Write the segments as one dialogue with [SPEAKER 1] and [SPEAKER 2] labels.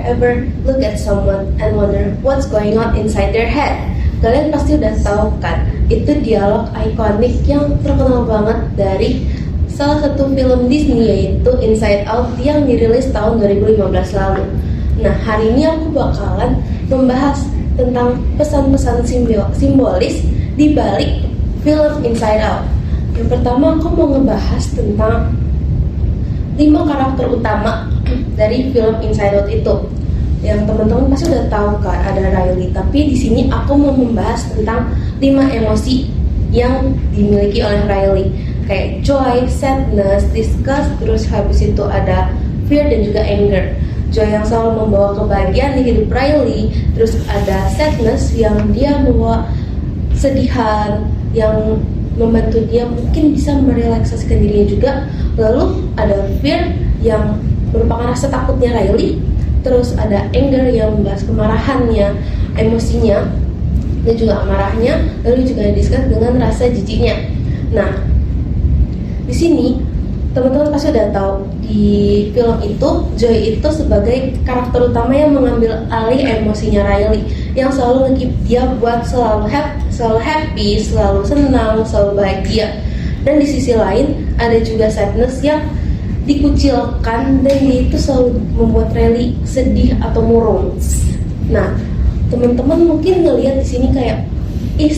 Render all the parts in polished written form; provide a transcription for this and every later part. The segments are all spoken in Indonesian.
[SPEAKER 1] ever look at someone and wonder what's going on inside their head? Kalian pasti udah tahu kan, itu dialog ikonik yang terkenal banget dari salah satu film Disney, yaitu Inside Out yang dirilis tahun 2015 lalu. Nah, hari ini aku bakalan membahas tentang pesan-pesan simbolis di balik film Inside Out. Yang pertama, aku mau ngebahas tentang 5 karakter utama dari film Inside Out itu. Yang teman-teman pasti udah tahu kan, ada Riley. Tapi di sini aku mau membahas tentang 5 emosi yang dimiliki oleh Riley, kayak joy, sadness, disgust, terus habis itu ada fear dan juga anger. Joy yang selalu membawa kebahagiaan di hidup Riley, terus ada sadness yang dia membawa sedihan yang membantu dia mungkin bisa merelaksasikan dirinya juga. Lalu ada fear yang merupakan rasa takutnya Riley, terus ada anger yang membahas kemarahannya, emosinya dan juga amarahnya, lalu juga discuss dengan rasa jijiknya. Nah, di sini teman-teman pasti udah tahu di film itu Joy itu sebagai karakter utama yang mengambil alih emosinya Riley, yang selalu nge-keep dia buat selalu happy, selalu senang, selalu bahagia. Dan di sisi lain ada juga sadness yang dikucilkan dan dia itu selalu membuat Riley sedih atau murung. Nah, teman-teman mungkin ngelihat di sini kayak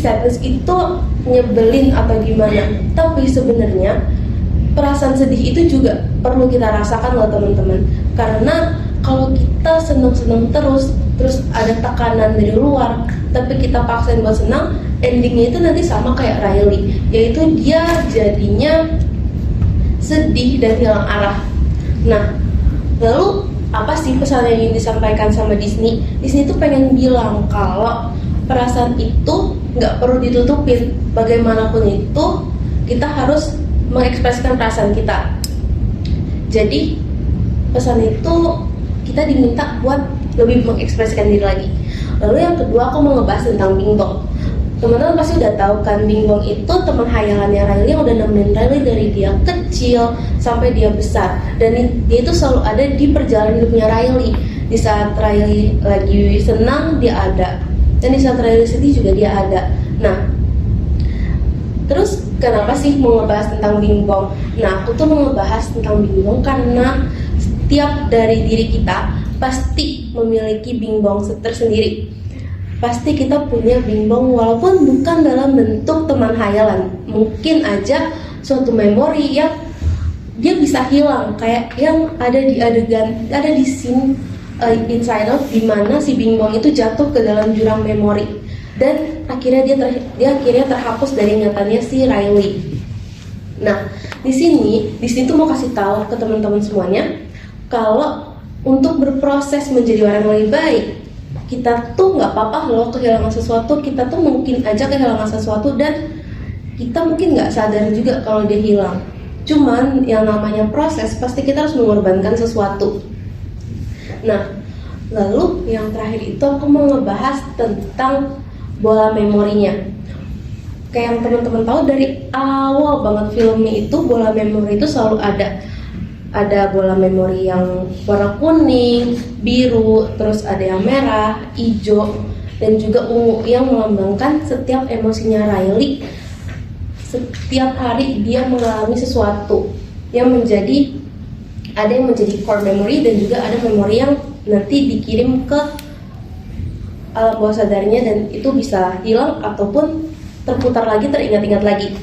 [SPEAKER 1] sadness itu nyebelin atau gimana, tapi sebenarnya perasaan sedih itu juga perlu kita rasakan loh teman-teman. Karena kalau kita senang-senang terus ada tekanan dari luar, tapi kita paksain buat senang, endingnya itu nanti sama kayak Riley, yaitu dia jadinya sedih dan hilang arah. Nah, lalu apa sih pesan yang ingin disampaikan sama Disney? Disney itu pengen bilang kalau perasaan itu nggak perlu ditutupin. Bagaimanapun itu, kita harus mengekspresikan perasaan kita. Jadi pesan itu kita diminta buat lebih mengekspresikan diri lagi. Lalu yang kedua, aku mau ngebahas tentang Bing Bong. Teman-teman pasti udah tahu kan, Bing Bong itu teman hayalannya Riley yang udah nemenin Riley dari dia kecil sampai dia besar. Dan dia itu selalu ada di perjalanan hidupnya Riley. Di saat Riley lagi senang, dia ada. Dan di saat Riley sedih juga dia ada. Nah, terus kenapa sih mau ngebahas tentang Bing Bong? Nah, aku tuh mau ngebahas tentang Bing Bong karena setiap dari diri kita pasti memiliki Bing Bong tersendiri. Pasti kita punya Bing Bong walaupun bukan dalam bentuk teman hayalan. Mungkin aja suatu memori yang dia bisa hilang, kayak yang ada di adegan, ada di scene Inside Out di mana si Bing Bong itu jatuh ke dalam jurang memori dan akhirnya dia akhirnya terhapus dari ingatannya si Riley. Nah, di sini tuh mau kasih tahu ke teman-teman semuanya kalau untuk berproses menjadi orang yang lebih baik, kita tuh nggak apa-apa loh kehilangan sesuatu. Kita tuh mungkin aja kehilangan sesuatu dan kita mungkin nggak sadar juga kalau dia hilang. Cuman yang namanya proses pasti kita harus mengorbankan sesuatu. Nah, lalu yang terakhir itu aku mau ngebahas tentang bola memorinya. Kayak yang teman-teman tahu dari awal banget filmnya itu, bola memori itu selalu ada bola memori yang warna kuning, biru, terus ada yang merah, hijau, dan juga ungu yang melambangkan setiap emosinya Riley. Setiap hari dia mengalami sesuatu yang ada yang menjadi core memory dan juga ada memori yang nanti dikirim ke alam bawah sadarnya dan itu bisa hilang ataupun terputar lagi, teringat-ingat lagi.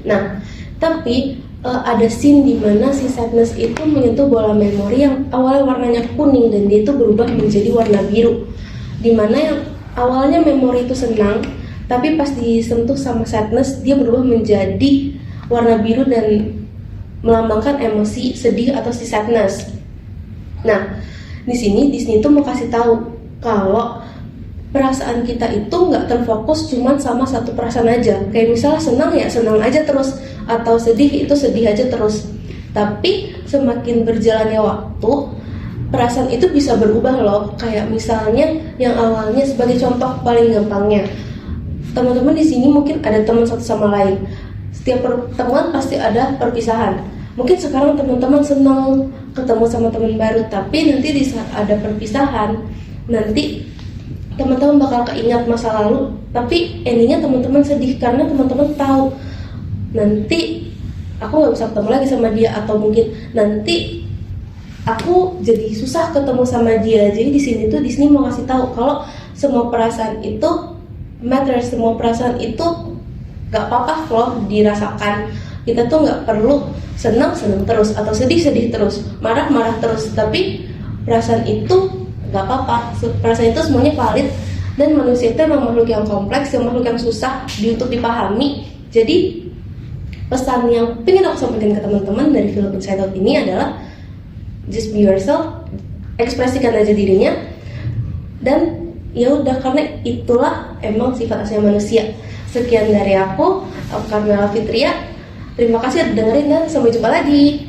[SPEAKER 1] Nah, tapi ada scene di mana si sadness itu menyentuh bola memori yang awalnya warnanya kuning dan dia itu berubah menjadi warna biru. Dimana yang awalnya memori itu senang, tapi pas disentuh sama sadness dia berubah menjadi warna biru dan melambangkan emosi sedih atau si sadness. Nah, di sini Disney itu mau kasih tahu kalau perasaan kita itu nggak terfokus cuman sama satu perasaan aja. Kayak misalnya senang ya senang aja terus, atau sedih itu sedih aja terus. Tapi semakin berjalannya waktu, perasaan itu bisa berubah loh. Kayak misalnya yang awalnya, sebagai contoh paling gampangnya, teman-teman di sini mungkin ada teman satu sama lain. Setiap pertemuan pasti ada perpisahan. Mungkin sekarang teman-teman senang ketemu sama teman baru, tapi nanti di saat ada perpisahan, nanti teman-teman bakal keingat masa lalu, tapi endingnya teman-teman sedih karena teman-teman tahu nanti aku nggak bisa ketemu lagi sama dia, atau mungkin nanti aku jadi susah ketemu sama dia. Jadi di sini tuh Disney mau kasih tahu kalau semua perasaan itu matter, semua perasaan itu nggak apa-apa loh dirasakan. Kita tuh nggak perlu senang terus atau sedih terus, marah terus, tapi perasaan itu nggak apa-apa. Perasaan itu semuanya valid, dan manusia itu emang makhluk yang kompleks, yang makhluk yang susah untuk dipahami. Jadi pesan yang pengen aku sampaikan ke teman-teman dari film Inside Out ini adalah just be yourself, ekspresikan aja dirinya, dan ya udah, karena itulah emang sifat asli manusia. Sekian dari aku Carmela Fitria. Terima kasih udah dengerin dan sampai jumpa lagi.